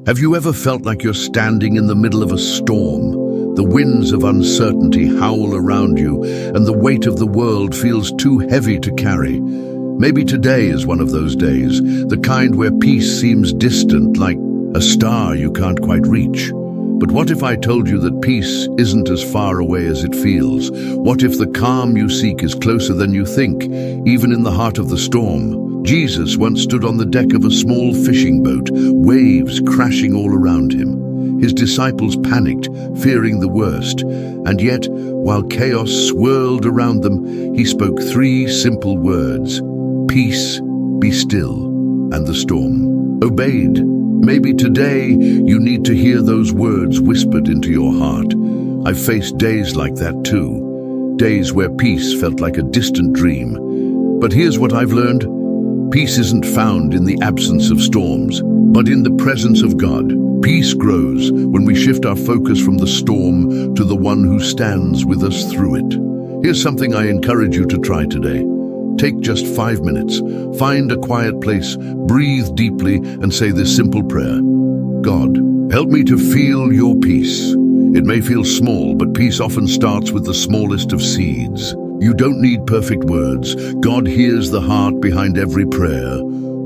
Have you ever felt like you're standing in the middle of a storm? The winds of uncertainty howl around you, and the weight of the world feels too heavy to carry. Maybe today is one of those days, the kind where peace seems distant, like a star you can't quite reach. But what if I told you that peace isn't as far away as it feels? What if the calm you seek is closer than you think, even in the heart of the storm? Jesus once stood on the deck of a small fishing boat, waves crashing all around him. His disciples panicked, fearing the worst, and yet, while chaos swirled around them, he spoke three simple words: "Peace, be still," and the storm obeyed. Maybe today you need to hear those words whispered into your heart. I've faced days like that too, days where peace felt like a distant dream. But here's what I've learned. Peace isn't found in the absence of storms, but in the presence of God. Peace grows when we shift our focus from the storm to the one who stands with us through it. Here's something I encourage you to try today. Take just 5 minutes, find a quiet place, breathe deeply, and say this simple prayer. God, help me to feel your peace. It may feel small, but peace often starts with the smallest of seeds. You don't need perfect words. God hears the heart behind every prayer,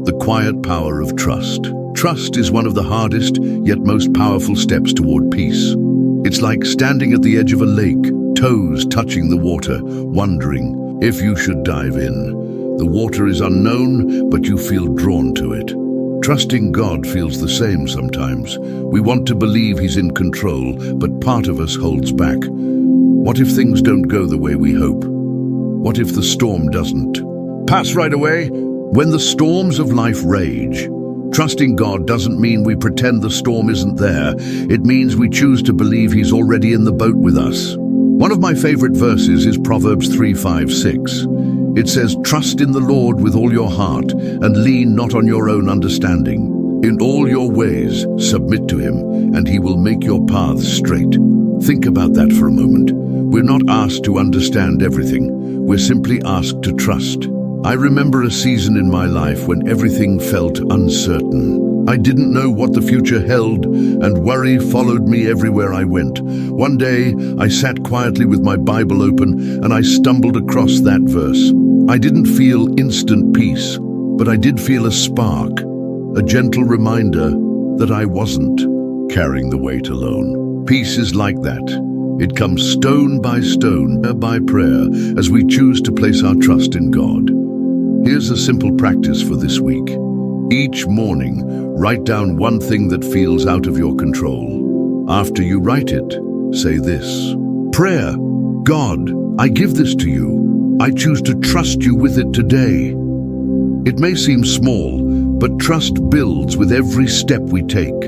the quiet power of trust. Trust is one of the hardest, yet most powerful steps toward peace. It's like standing at the edge of a lake, toes touching the water, wondering if you should dive in. The water is unknown, but you feel drawn to it. Trusting God feels the same sometimes. We want to believe He's in control, but part of us holds back. What if things don't go the way we hope? What if the storm doesn't pass right away? When the storms of life rage, trusting God doesn't mean we pretend the storm isn't there. It means we choose to believe He's already in the boat with us. One of my favorite verses is Proverbs 3:5-6. It says, "Trust in the Lord with all your heart, and lean not on your own understanding. In all your ways submit to Him, and He will make your paths straight." Think about that for a moment. We're not asked to understand everything. We're simply asked to trust. I remember a season in my life when everything felt uncertain. I didn't know what the future held, and worry followed me everywhere I went. One day, I sat quietly with my Bible open, and I stumbled across that verse. I didn't feel instant peace, but I did feel a spark, a gentle reminder that I wasn't carrying the weight alone. Peace is like that. It comes stone by stone, prayer by prayer, as we choose to place our trust in God. Here's a simple practice for this week. Each morning, write down one thing that feels out of your control. After you write it, say this: Prayer, God, I give this to you. I choose to trust you with it today. It may seem small, but trust builds with every step we take.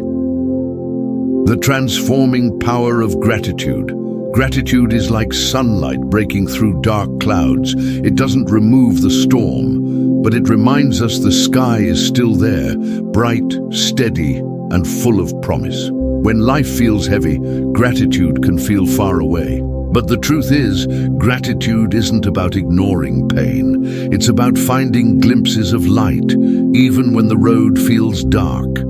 The transforming power of gratitude. Gratitude is like sunlight breaking through dark clouds. It doesn't remove the storm, but it reminds us the sky is still there, bright, steady, and full of promise. When life feels heavy, gratitude can feel far away. But the truth is, gratitude isn't about ignoring pain. It's about finding glimpses of light, even when the road feels dark.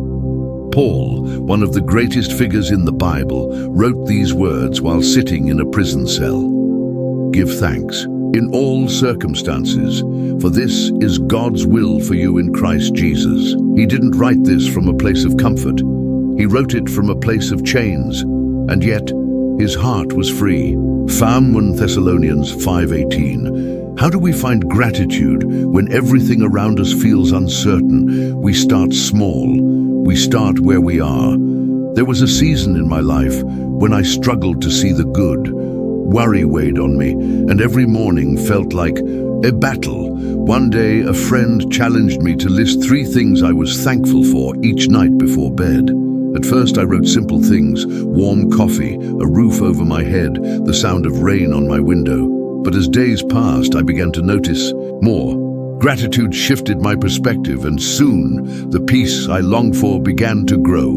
Paul, one of the greatest figures in the Bible, wrote these words while sitting in a prison cell. Give thanks in all circumstances, for this is God's will for you in Christ Jesus. He didn't write this from a place of comfort. He wrote it from a place of chains, and yet his heart was free. 1 Thessalonians 5:18. How do we find gratitude when everything around us feels uncertain? We start small. We start where we are. There was a season in my life when I struggled to see the good. Worry weighed on me, and every morning felt like a battle. One day, a friend challenged me to list 3 things I was thankful for each night before bed. At first, I wrote simple things: warm coffee, a roof over my head, the sound of rain on my window. But as days passed, I began to notice more. Gratitude shifted my perspective, and soon the peace I longed for began to grow.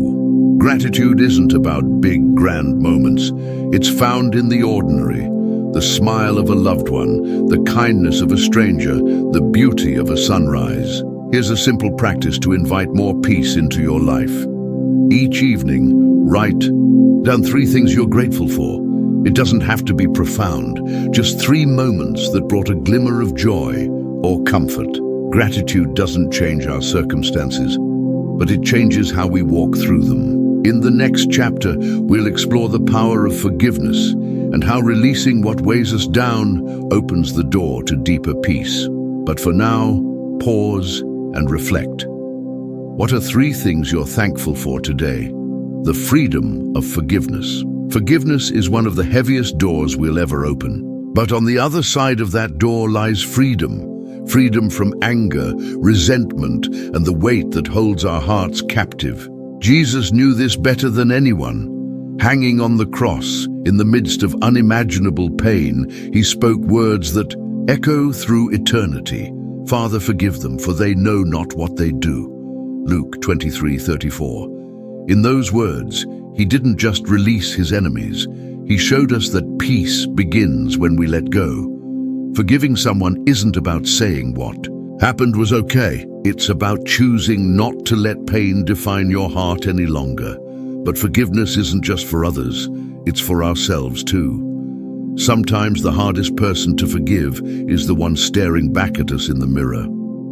Gratitude isn't about big, grand moments. It's found in the ordinary. The smile of a loved one, the kindness of a stranger, the beauty of a sunrise. Here's a simple practice to invite more peace into your life. Each evening, write down 3 things you're grateful for. It doesn't have to be profound, just 3 moments that brought a glimmer of joy or comfort. Gratitude doesn't change our circumstances, but it changes how we walk through them. In the next chapter, we'll explore the power of forgiveness and how releasing what weighs us down opens the door to deeper peace. But for now, pause and reflect. What are 3 things you're thankful for today? The freedom of forgiveness. Forgiveness is one of the heaviest doors we'll ever open. But on the other side of that door lies freedom. Freedom from anger, resentment, and the weight that holds our hearts captive. Jesus knew this better than anyone. Hanging on the cross, in the midst of unimaginable pain, he spoke words that echo through eternity. Father, forgive them, for they know not what they do. Luke 23:34. In those words, he didn't just release his enemies. He showed us that peace begins when we let go. Forgiving someone isn't about saying what happened was okay. It's about choosing not to let pain define your heart any longer. But forgiveness isn't just for others, it's for ourselves too. Sometimes the hardest person to forgive is the one staring back at us in the mirror.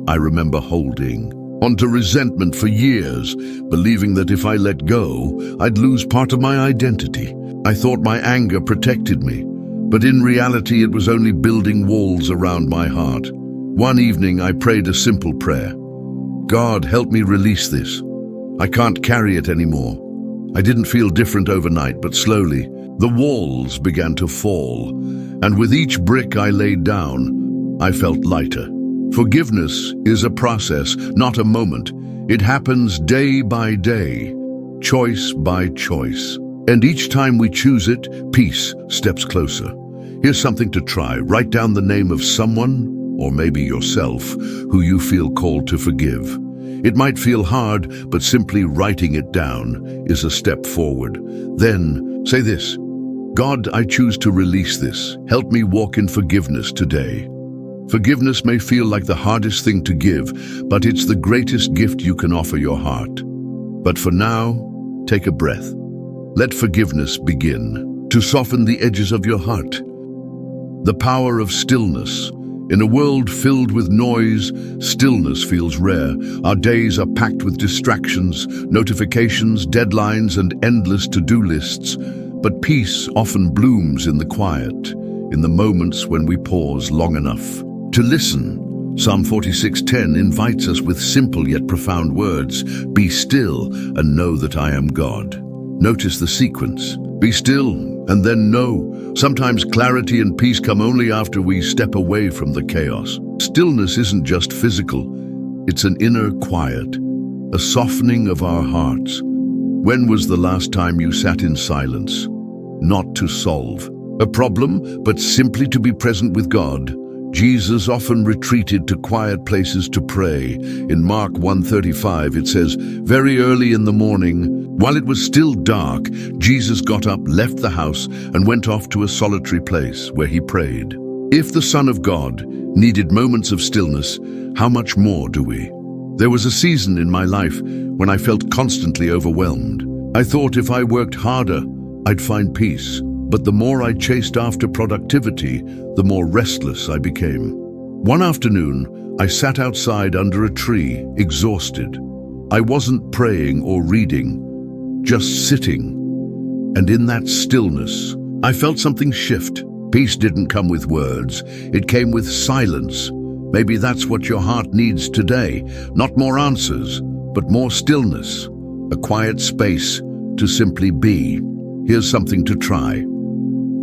I remember holding onto resentment for years, believing that if I let go, I'd lose part of my identity. I thought my anger protected me, but in reality it was only building walls around my heart. One evening I prayed a simple prayer. God, help me release this. I can't carry it anymore. I didn't feel different overnight, but slowly, the walls began to fall, and with each brick I laid down, I felt lighter. Forgiveness is a process, not a moment. It happens day by day, choice by choice. And each time we choose it, peace steps closer. Here's something to try. Write down the name of someone, or maybe yourself, who you feel called to forgive. It might feel hard, but simply writing it down is a step forward. Then say this: God, I choose to release this. Help me walk in forgiveness today. Forgiveness may feel like the hardest thing to give, but it's the greatest gift you can offer your heart. But for now, take a breath. Let forgiveness begin to soften the edges of your heart. The power of stillness. In a world filled with noise, stillness feels rare. Our days are packed with distractions, notifications, deadlines, and endless to-do lists. But peace often blooms in the quiet, in the moments when we pause long enough to listen. Psalm 46:10 invites us with simple yet profound words. Be still and know that I am God. Notice the sequence. Be still and then know. Sometimes clarity and peace come only after we step away from the chaos. Stillness isn't just physical. It's an inner quiet, a softening of our hearts. When was the last time you sat in silence? Not to solve a problem, but simply to be present with God. Jesus often retreated to quiet places to pray. In Mark 1:35 it says, very early in the morning, while it was still dark, Jesus got up, left the house, and went off to a solitary place where he prayed. If the Son of God needed moments of stillness, how much more do we? There was a season in my life when I felt constantly overwhelmed. I thought if I worked harder, I'd find peace. But the more I chased after productivity, the more restless I became. One afternoon, I sat outside under a tree, exhausted. I wasn't praying or reading, just sitting. And in that stillness, I felt something shift. Peace didn't come with words, it came with silence. Maybe that's what your heart needs today. Not more answers, but more stillness. A quiet space to simply be. Here's something to try.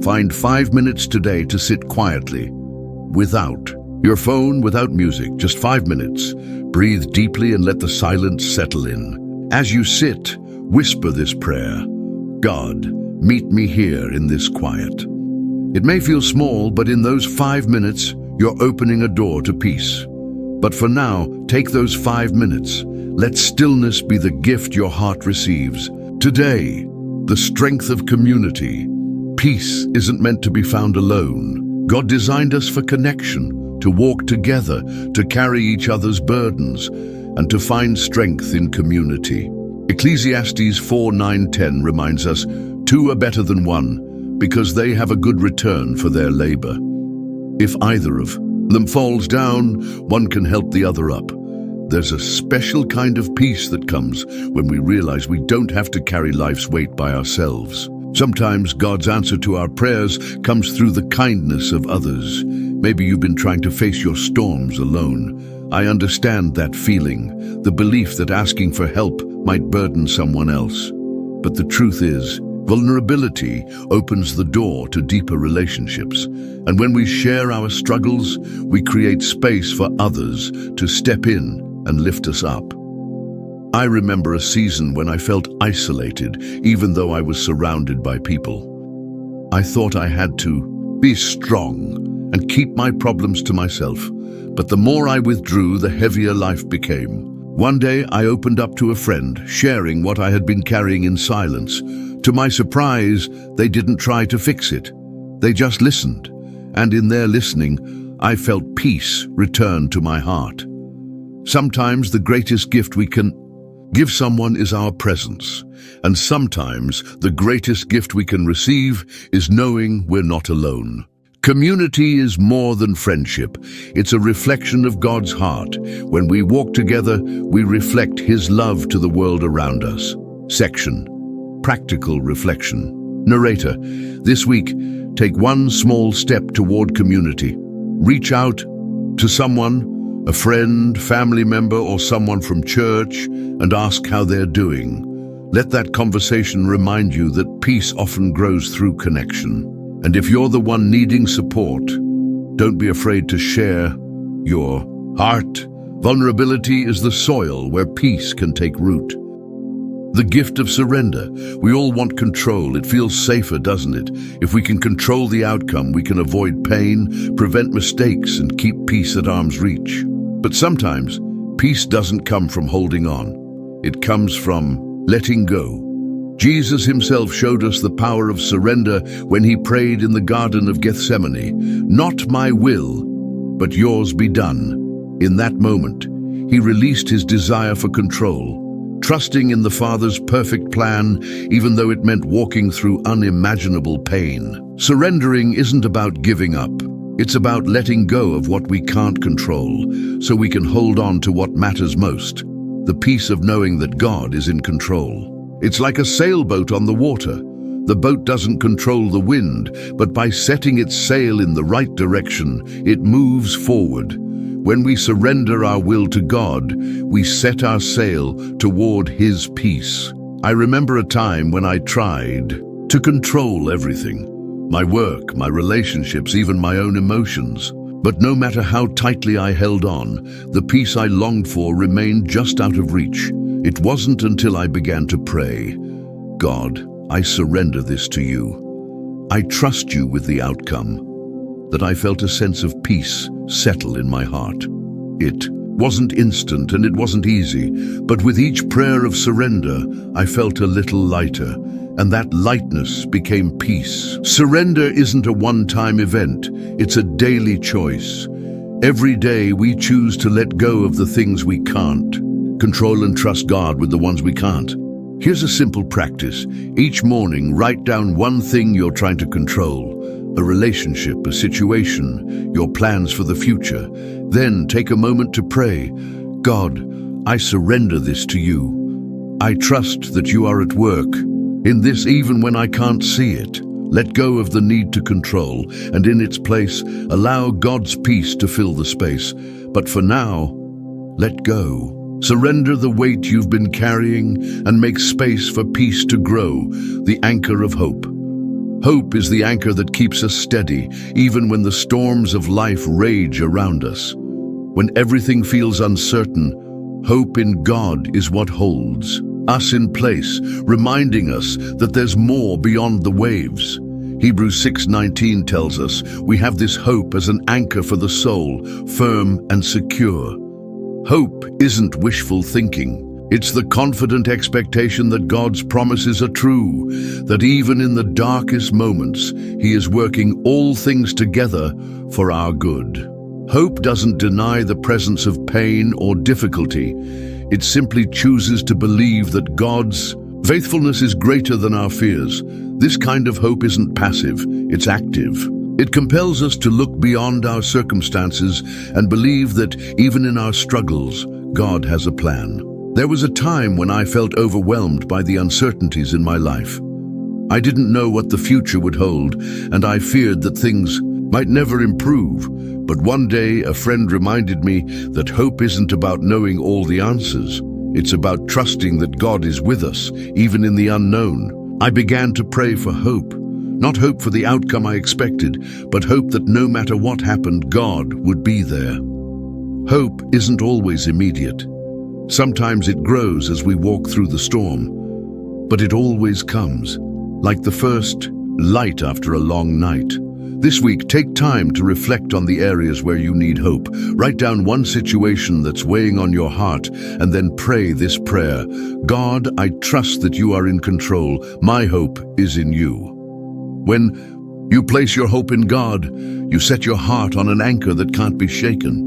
Find 5 minutes today to sit quietly, without your phone, without music, just 5 minutes. Breathe deeply and let the silence settle in. As you sit, whisper this prayer: God, meet me here in this quiet. It may feel small, but in those 5 minutes, you're opening a door to peace. But for now, take those 5 minutes. Let stillness be the gift your heart receives. Today, the strength of community. Peace isn't meant to be found alone. God designed us for connection, to walk together, to carry each other's burdens, and to find strength in community. Ecclesiastes 4:9-10 reminds us, "Two are better than one, because they have a good return for their labor. If either of them falls down, one can help the other up." There's a special kind of peace that comes when we realize we don't have to carry life's weight by ourselves. Sometimes God's answer to our prayers comes through the kindness of others. Maybe you've been trying to face your storms alone. I understand that feeling, the belief that asking for help might burden someone else. But the truth is, vulnerability opens the door to deeper relationships. And when we share our struggles, we create space for others to step in and lift us up. I remember a season when I felt isolated, even though I was surrounded by people. I thought I had to be strong and keep my problems to myself. But the more I withdrew, the heavier life became. One day, I opened up to a friend, sharing what I had been carrying in silence. To my surprise, they didn't try to fix it. They just listened. And in their listening, I felt peace return to my heart. Sometimes the greatest gift we can give someone is our presence. And sometimes the greatest gift we can receive is knowing we're not alone. Community is more than friendship. It's a reflection of God's heart. When we walk together, we reflect His love to the world around us. Section: Practical Reflection. Narrator: this week, take one small step toward community. Reach out to someone, a friend, family member, or someone from church, and ask how they're doing. Let that conversation remind you that peace often grows through connection. And if you're the one needing support, don't be afraid to share your heart. Vulnerability is the soil where peace can take root. The gift of surrender. We all want control. It feels safer, doesn't it? If we can control the outcome, we can avoid pain, prevent mistakes, and keep peace at arm's reach. But sometimes, peace doesn't come from holding on. It comes from letting go. Jesus himself showed us the power of surrender when he prayed in the Garden of Gethsemane. "Not my will, but yours be done." In that moment, he released his desire for control, trusting in the Father's perfect plan, even though it meant walking through unimaginable pain. Surrendering isn't about giving up. It's about letting go of what we can't control, so we can hold on to what matters most, the peace of knowing that God is in control. It's like a sailboat on the water. The boat doesn't control the wind, but by setting its sail in the right direction, it moves forward. When we surrender our will to God, we set our sail toward His peace. I remember a time when I tried to control everything. My work, my relationships, even my own emotions. But no matter how tightly I held on, the peace I longed for remained just out of reach. It wasn't until I began to pray, "God, I surrender this to you. I trust you with the outcome," that I felt a sense of peace settle in my heart. It wasn't instant and it wasn't easy, but with each prayer of surrender, I felt a little lighter, and that lightness became peace. Surrender isn't a one-time event, it's a daily choice. Every day we choose to let go of the things we can't control and trust God with the ones we can't. Here's a simple practice. Each morning, write down one thing you're trying to control, a relationship, a situation, your plans for the future. Then take a moment to pray, "God, I surrender this to you. I trust that you are at work in this even when I can't see it." Let go of the need to control, and in its place, allow God's peace to fill the space. But for now, let go. Surrender the weight you've been carrying and make space for peace to grow, the anchor of hope. Hope is the anchor that keeps us steady, even when the storms of life rage around us. When everything feels uncertain, hope in God is what holds us in place, reminding us that there's more beyond the waves. Hebrews 6:19 tells us we have this hope as an anchor for the soul, firm and secure. Hope isn't wishful thinking. It's the confident expectation that God's promises are true, that even in the darkest moments, He is working all things together for our good. Hope doesn't deny the presence of pain or difficulty. It simply chooses to believe that God's faithfulness is greater than our fears. This kind of hope isn't passive, it's active. It compels us to look beyond our circumstances and believe that even in our struggles, God has a plan. There was a time when I felt overwhelmed by the uncertainties in my life. I didn't know what the future would hold, and I feared that things might never improve. But one day, a friend reminded me that hope isn't about knowing all the answers. It's about trusting that God is with us, even in the unknown. I began to pray for hope. Not hope for the outcome I expected, but hope that no matter what happened, God would be there. Hope isn't always immediate. Sometimes it grows as we walk through the storm, but it always comes, like the first light after a long night. This week, take time to reflect on the areas where you need hope. Write down one situation that's weighing on your heart, and then pray this prayer. God, I trust that you are in control. My hope is in you. When you place your hope in God, you set your heart on an anchor that can't be shaken.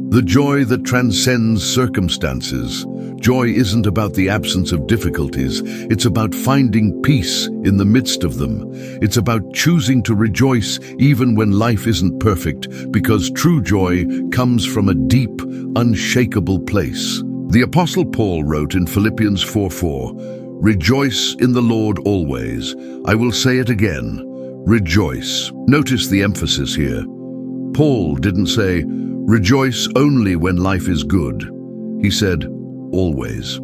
The joy that transcends circumstances. Joy isn't about the absence of difficulties. It's about finding peace in the midst of them. It's about choosing to rejoice even when life isn't perfect, because true joy comes from a deep, unshakable place. The Apostle Paul wrote in Philippians 4:4, "Rejoice in the Lord always. I will say it again, rejoice." Notice the emphasis here. Paul didn't say, "Rejoice only when life is good." He said, "Always."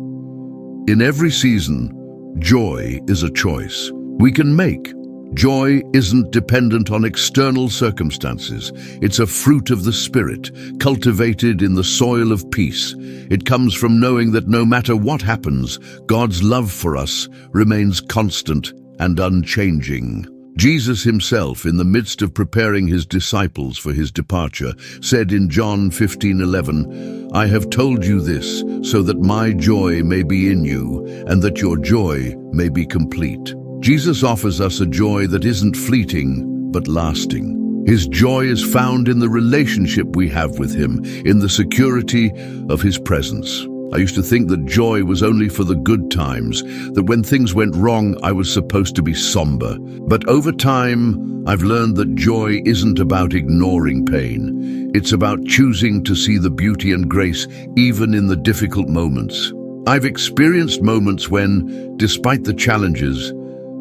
In every season, joy is a choice we can make. Joy isn't dependent on external circumstances. It's a fruit of the Spirit, cultivated in the soil of peace. It comes from knowing that no matter what happens, God's love for us remains constant and unchanging. Jesus himself, in the midst of preparing his disciples for his departure, said in John 15:11, "I have told you this so that my joy may be in you and that your joy may be complete." Jesus offers us a joy that isn't fleeting but lasting. His joy is found in the relationship we have with him, in the security of his presence. I used to think that joy was only for the good times, that when things went wrong, I was supposed to be somber. But over time, I've learned that joy isn't about ignoring pain. It's about choosing to see the beauty and grace even in the difficult moments. I've experienced moments when, despite the challenges,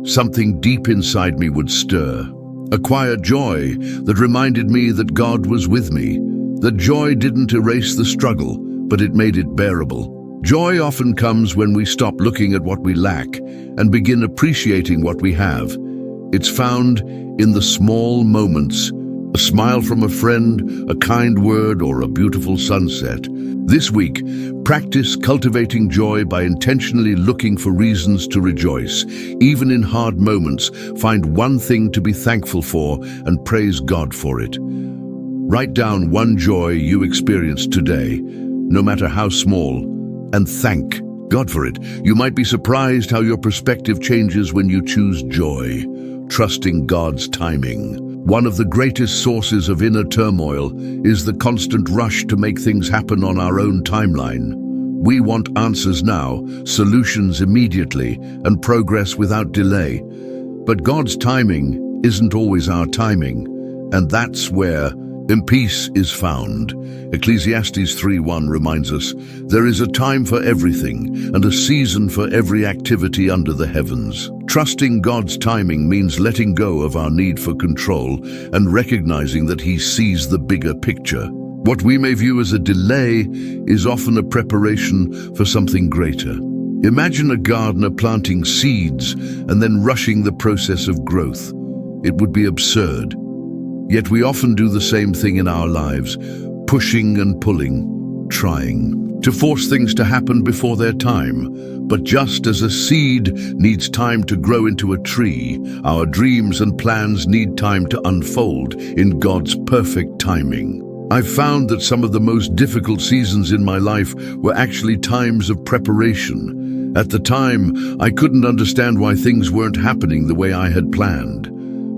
something deep inside me would stir. A quiet joy that reminded me that God was with me. That joy didn't erase the struggle, but it made it bearable. Joy often comes when we stop looking at what we lack and begin appreciating what we have. It's found in the small moments, a smile from a friend, a kind word, or a beautiful sunset. This week, practice cultivating joy by intentionally looking for reasons to rejoice. Even in hard moments, find one thing to be thankful for and praise God for it. Write down one joy you experienced today, no matter how small, and thank God for it. You might be surprised how your perspective changes when you choose joy, trusting God's timing. One of the greatest sources of inner turmoil is the constant rush to make things happen on our own timeline. We want answers now, solutions immediately, and progress without delay. But God's timing isn't always our timing, and that's where peace is found. Ecclesiastes 3:1 reminds us, "There is a time for everything and a season for every activity under the heavens." Trusting God's timing means letting go of our need for control and recognizing that He sees the bigger picture. What we may view as a delay is often a preparation for something greater. Imagine a gardener planting seeds and then rushing the process of growth. It would be absurd. Yet we often do the same thing in our lives, pushing and pulling, trying to force things to happen before their time. But just as a seed needs time to grow into a tree, our dreams and plans need time to unfold in God's perfect timing. I've found that some of the most difficult seasons in my life were actually times of preparation. At the time, I couldn't understand why things weren't happening the way I had planned.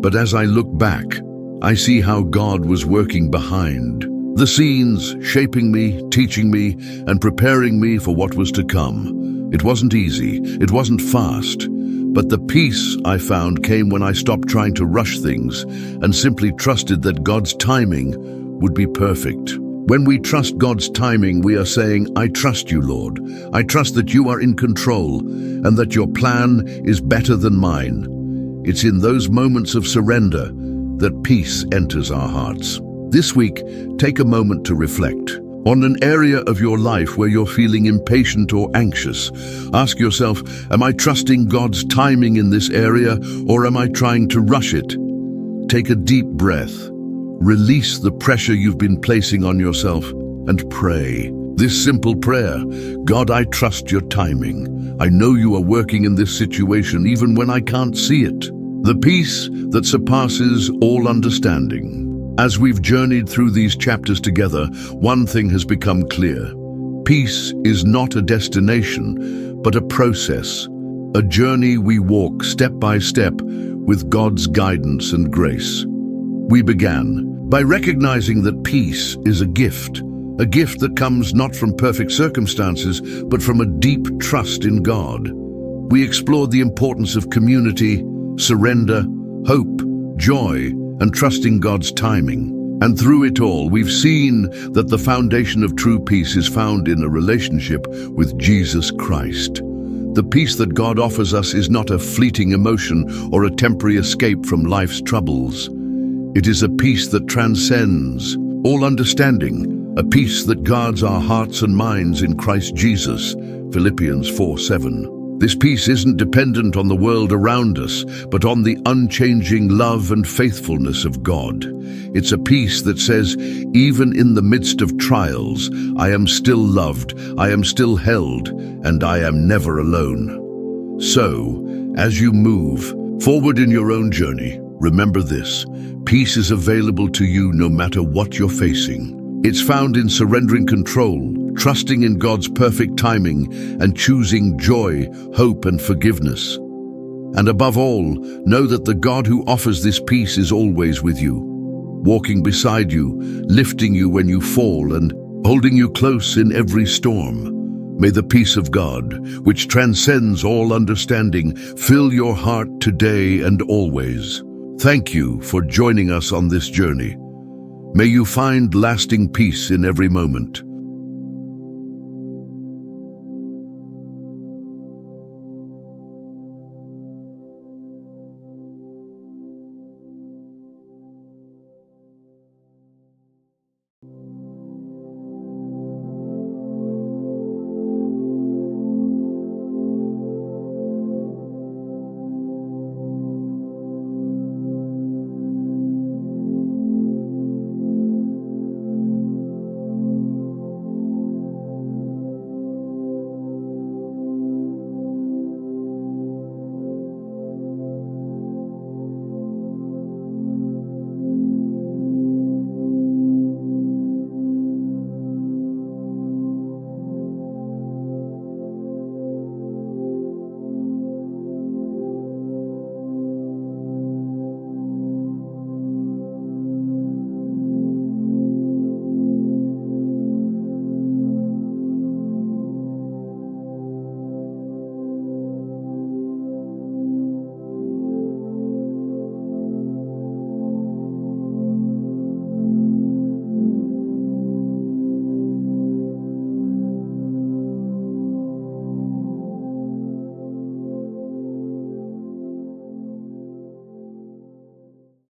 But as I look back, I see how God was working behind The scenes shaping me, teaching me, and preparing me for what was to come. It wasn't easy, it wasn't fast, but the peace I found came when I stopped trying to rush things and simply trusted that God's timing would be perfect. When we trust God's timing, we are saying, I trust you, Lord. I trust that you are in control and that your plan is better than mine. It's in those moments of surrender that peace enters our hearts. This week, take a moment to reflect on an area of your life where you're feeling impatient or anxious. Ask yourself, am I trusting God's timing in this area, or am I trying to rush it? Take a deep breath. Release the pressure you've been placing on yourself and pray. This simple prayer: God, I trust your timing. I know you are working in this situation even when I can't see it. The peace that surpasses all understanding. As we've journeyed through these chapters together, one thing has become clear. Peace is not a destination, but a process, a journey we walk step by step with God's guidance and grace. We began by recognizing that peace is a gift that comes not from perfect circumstances, but from a deep trust in God. We explored the importance of community, surrender, hope, joy, and trusting God's timing. And through it all, we've seen that the foundation of true peace is found in a relationship with Jesus Christ. The peace that God offers us is not a fleeting emotion or a temporary escape from life's troubles. It is a peace that transcends all understanding, a peace that guards our hearts and minds in Christ Jesus. Philippians 4:7. This peace isn't dependent on the world around us, but on the unchanging love and faithfulness of God. It's a peace that says, even in the midst of trials, I am still loved, I am still held, and I am never alone. So, as you move forward in your own journey, remember this: peace is available to you no matter what you're facing. It's found in surrendering control, trusting in God's perfect timing, and choosing joy, hope, and forgiveness. And above all, know that the God who offers this peace is always with you, walking beside you, lifting you when you fall, and holding you close in every storm. May the peace of God, which transcends all understanding, fill your heart today and always. Thank you for joining us on this journey. May you find lasting peace in every moment.